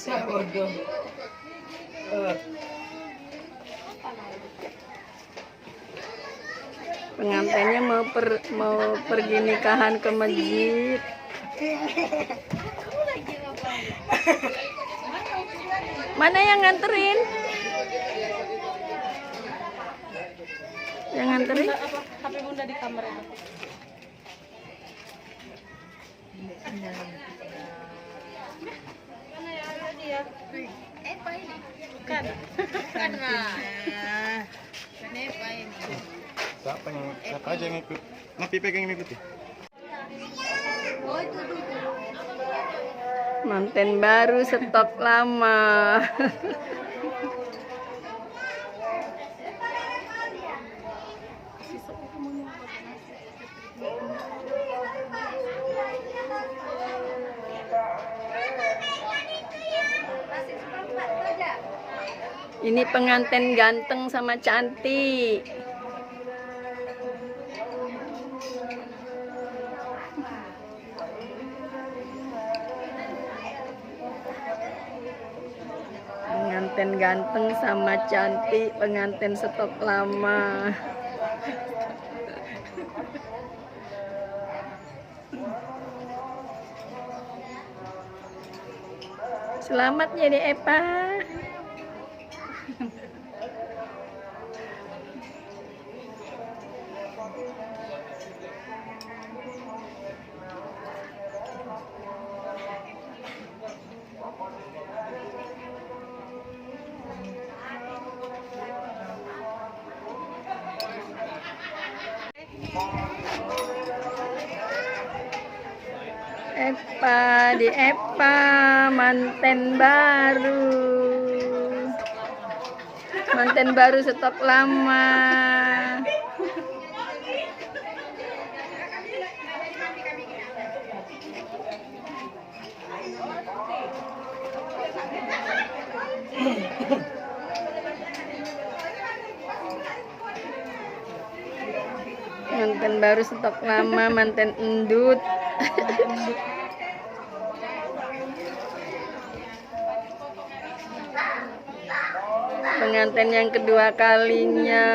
Saya bodoh. Pengantinnya mau pergi nikahan ke masjid. Mana yang nganterin? Yang nganterin? HP Bunda di kamar itu. Mana ya dia? Apa ini? Bukan. Bukan lah. Apa ini? Siapa aja yang ikut? Napi pegang yang ikut ya? Manten baru stok lama. Ini pengantin ganteng sama cantik. Pengantin ganteng sama cantik, pengantin stok lama. Selamat jadi Epa. Epa di Epa manten baru stok lama. Manten baru stok lama, manten endut. Pengantin yang kedua kalinya.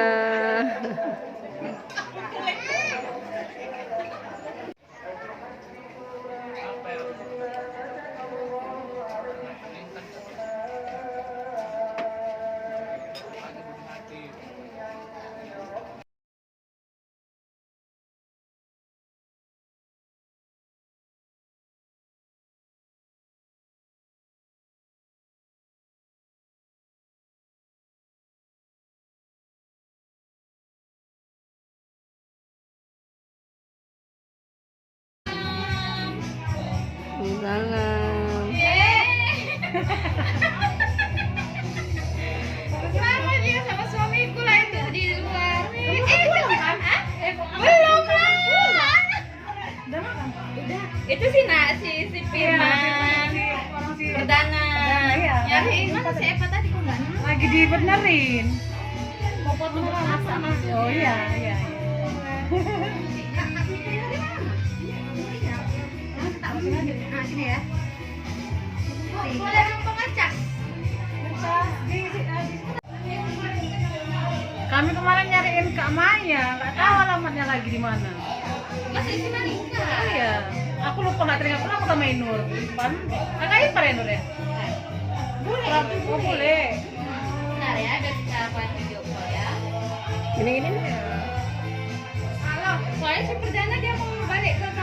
Salam. Sama dia sama suamiku lah itu di luar. Belum lah. Udah makan? Udah. Itu sih si Firman. Perdana. Nyariin mana si Eva tadi kok enggak? Lagi dibenerin. Mau potong rasa Mas. Oh iya. Sini ya. Boleh numpang ngecas. Kami kemarin nyariin Kak Maya, nggak tahu alamatnya lagi di mana. Masih di Manika. Oh iya. Aku lupa nggak teringat aku sama Inur. Pan, kakak ipar ya Nur ya? Boleh. Oh boleh. Benar ya, ada cara video call ya. Gini.